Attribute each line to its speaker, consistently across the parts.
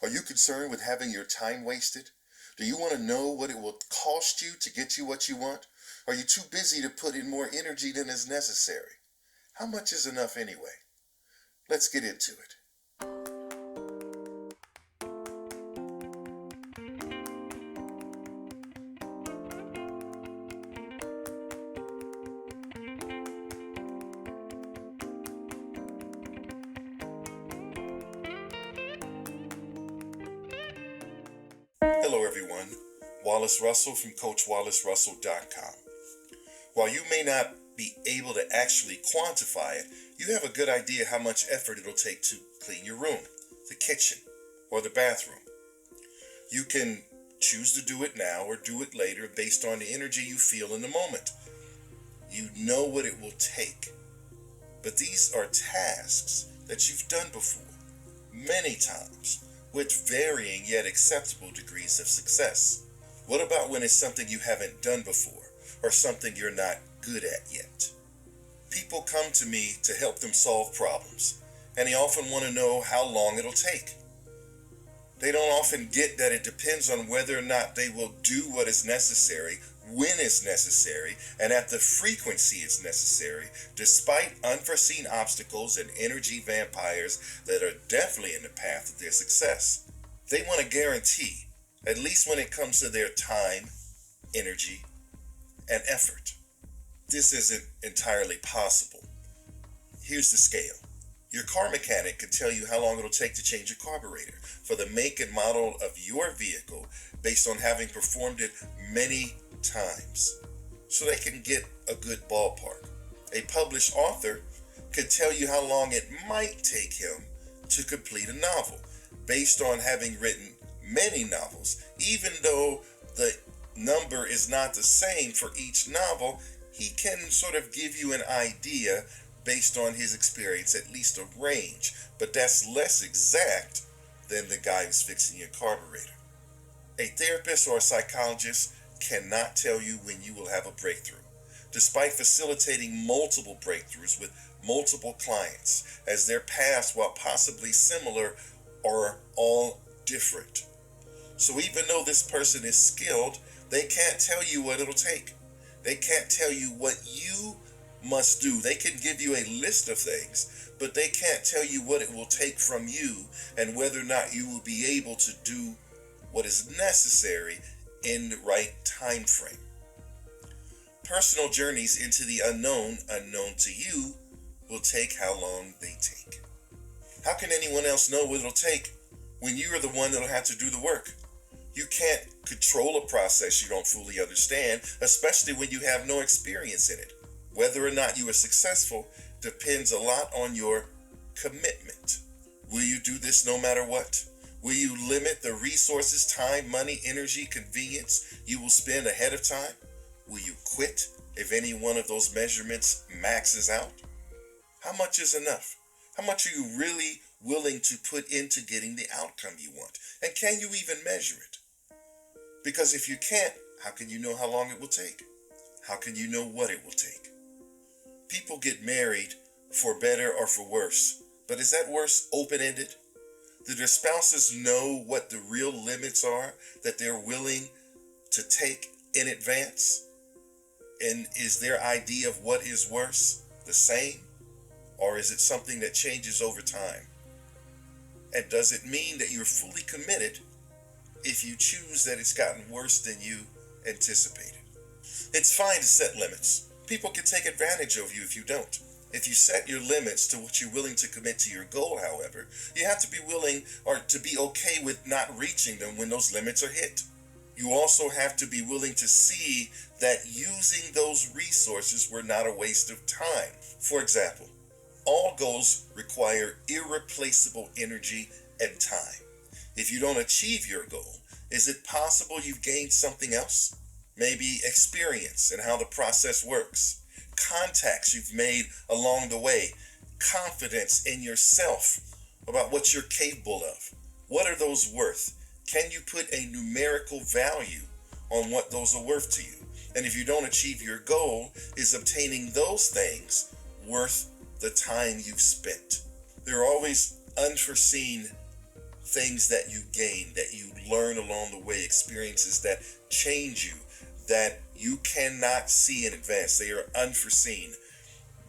Speaker 1: Are you concerned with having your time wasted? Do you want to know what it will cost you to get you what you want? Are you too busy to put in more energy than is necessary? How much is enough anyway? Let's get into it. Hello everyone, Wallace Russell from CoachWallaceRussell.com. While you may not be able to actually quantify it, you have a good idea how much effort it'll take to clean your room, the kitchen, or the bathroom. You can choose to do it now or do it later based on the energy you feel in the moment. You know what it will take. But these are tasks that you've done before, many times, with varying yet acceptable degrees of success. What about when it's something you haven't done before, or something you're not good at yet? People come to me to help them solve problems, and they often want to know how long it'll take. They don't often get that it depends on whether or not they will do what is necessary, when it's necessary, and at the frequency it's necessary, despite unforeseen obstacles and energy vampires that are definitely in the path of their success. They want a guarantee, at least when it comes to their time, energy, and effort. This isn't entirely possible. Here's the scale. Your car mechanic can tell you how long it'll take to change your carburetor for the make and model of your vehicle based on having performed it many times, so they can get a good ballpark. A published author could tell you how long it might take him to complete a novel based on having written many novels. Even though the number is not the same for each novel, he can sort of give you an idea based on his experience, at least a range, but that's less exact than the guy who's fixing your carburetor. A therapist or a psychologist cannot tell you when you will have a breakthrough, despite facilitating multiple breakthroughs with multiple clients, as their paths, while possibly similar, are all different. So even though this person is skilled, they can't tell you what it'll take. They can't tell you what you must do. They can give you a list of things, but they can't tell you what it will take from you and whether or not you will be able to do what is necessary in the right time frame. Personal journeys into the unknown, unknown to you, will take how long they take. How can anyone else know what it'll take when you are the one that'll have to do the work? You can't control a process you don't fully understand, especially when you have no experience in it. Whether or not you are successful depends a lot on your commitment. Will you do this no matter what? Will you limit the resources, time, money, energy, convenience you will spend ahead of time? Will you quit if any one of those measurements maxes out? How much is enough? How much are you really willing to put into getting the outcome you want? And can you even measure it? Because if you can't, how can you know how long it will take? How can you know what it will take? People get married for better or for worse, but is that worse open-ended? Do their spouses know what the real limits are that they're willing to take in advance? And is their idea of what is worse the same? Or is it something that changes over time? And does it mean that you're fully committed if you choose that it's gotten worse than you anticipated? It's fine to set limits. People can take advantage of you if you don't. If you set your limits to what you're willing to commit to your goal, however, you have to be willing or to be okay with not reaching them when those limits are hit. You also have to be willing to see that using those resources were not a waste of time. For example, all goals require irreplaceable energy and time. If you don't achieve your goal, is it possible you've gained something else? Maybe experience and how the process works, contacts you've made along the way, confidence in yourself about what you're capable of. What are those worth? Can you put a numerical value on what those are worth to you? And if you don't achieve your goal, is obtaining those things worth the time you've spent? There are always unforeseen things that you gain, that you learn along the way, experiences that change you, that you cannot see in advance. They are unforeseen.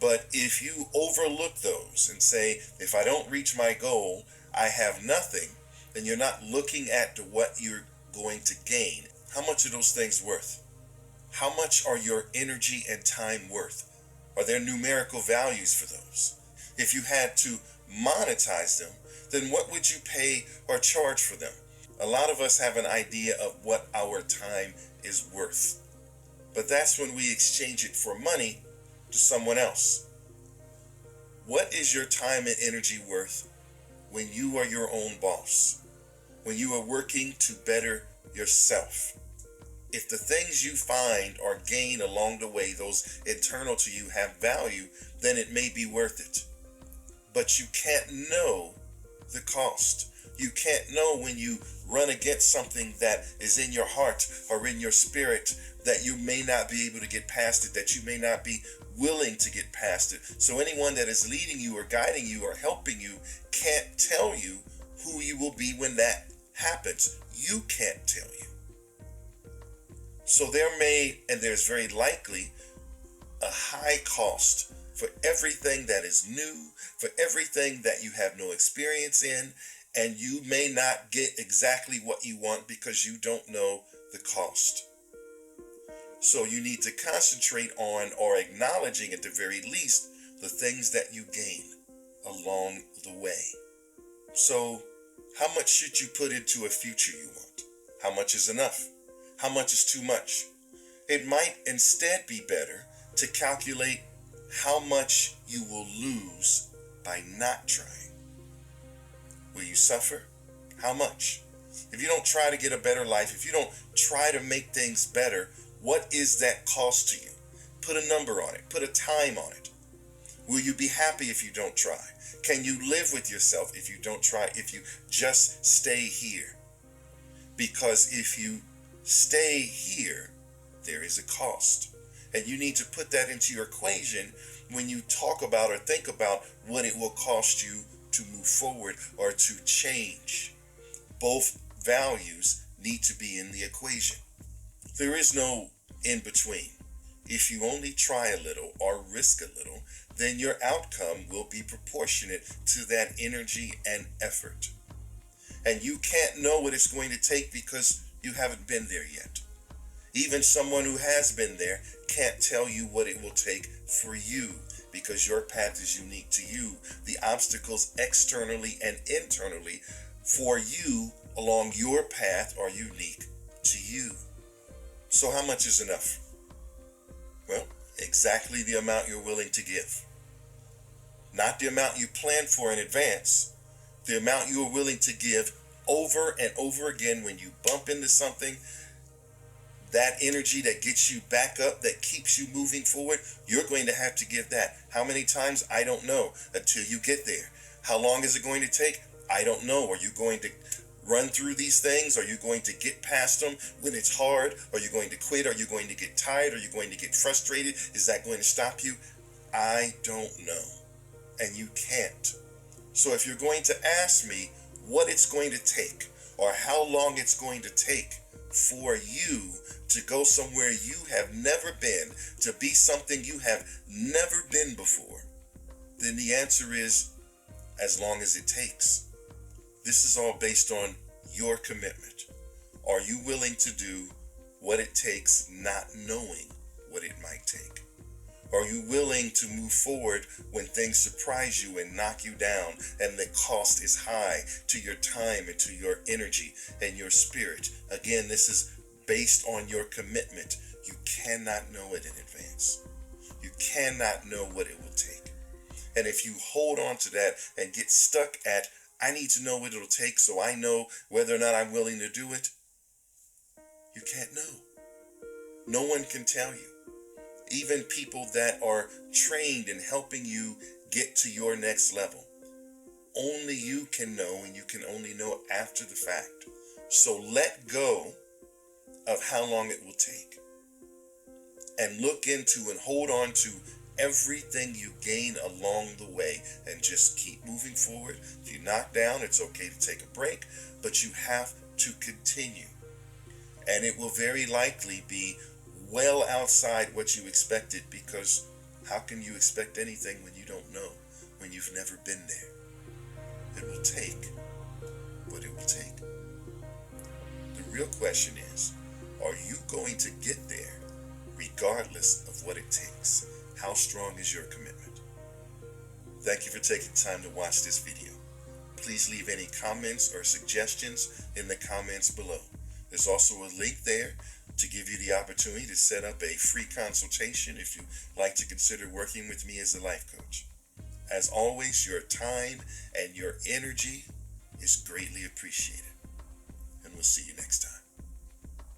Speaker 1: But if you overlook those and say, if I don't reach my goal, I have nothing, then you're not looking at what you're going to gain. How much are those things worth? How much are your energy and time worth? Are there numerical values for those? If you had to monetize them, then what would you pay or charge for them? A lot of us have an idea of what our time is worth. But that's when we exchange it for money to someone else. What is your time and energy worth when you are your own boss? When you are working to better yourself? If the things you find or gain along the way, those internal to you, have value, then it may be worth it. But you can't know the cost. You can't know when you run against something that is in your heart or in your spirit that you may not be able to get past it, that you may not be willing to get past it. So anyone that is leading you or guiding you or helping you can't tell you who you will be when that happens. You can't tell you. So there's very likely a high cost for everything that is new, for everything that you have no experience in, and you may not get exactly what you want because you don't know the cost. So you need to concentrate on, or acknowledging at the very least, the things that you gain along the way. So how much should you put into a future you want? How much is enough? How much is too much? It might instead be better to calculate how much you will lose by not trying. Will you suffer? How much? If you don't try to get a better life, if you don't try to make things better, what is that cost to you? Put a number on it. Put a time on it. Will you be happy if you don't try? Can you live with yourself if you don't try, if you just stay here? Because if you stay here, there is a cost. And you need to put that into your equation when you talk about or think about what it will cost you to move forward or to change. Both values need to be in the equation. There is no in between. If you only try a little or risk a little, then your outcome will be proportionate to that energy and effort. And you can't know what it's going to take because you haven't been there yet. Even someone who has been there can't tell you what it will take for you because your path is unique to you. The obstacles externally and internally for you along your path are unique to you. So how much is enough? Well, exactly the amount you're willing to give. Not the amount you planned for in advance, the amount you are willing to give over and over again when you bump into something. That energy that gets you back up, that keeps you moving forward, you're going to have to give that. How many times? I don't know until you get there. How long is it going to take? I don't know. Are you going to run through these things? Are you going to get past them when it's hard? Are you going to quit? Are you going to get tired? Are you going to get frustrated? Is that going to stop you? I don't know. And you can't. So if you're going to ask me what it's going to take or how long it's going to take for you to go somewhere you have never been, to be something you have never been before, then the answer is as long as it takes. This is all based on your commitment. Are you willing to do what it takes, not knowing what it might take? Are you willing to move forward when things surprise you and knock you down and the cost is high to your time and to your energy and your spirit? Again, this is based on your commitment. You cannot know it in advance. You cannot know what it will take. And if you hold on to that and get stuck at, I need to know what it'll take so I know whether or not I'm willing to do it, you can't know. No one can tell you. Even people that are trained in helping you get to your next level. Only you can know, and you can only know after the fact. So let go of how long it will take. And look into and hold on to everything you gain along the way and just keep moving forward. If you knock down, it's okay to take a break, but you have to continue. And it will very likely be well outside what you expected, because how can you expect anything when you don't know, when you've never been there? It will take what it will take. The real question is, are you going to get there regardless of what it takes? How strong is your commitment? Thank you for taking time to watch this video. Please leave any comments or suggestions in the comments below. There's also a link there to give you the opportunity to set up a free consultation if you'd like to consider working with me as a life coach. As always, your time and your energy is greatly appreciated. And we'll see you next time.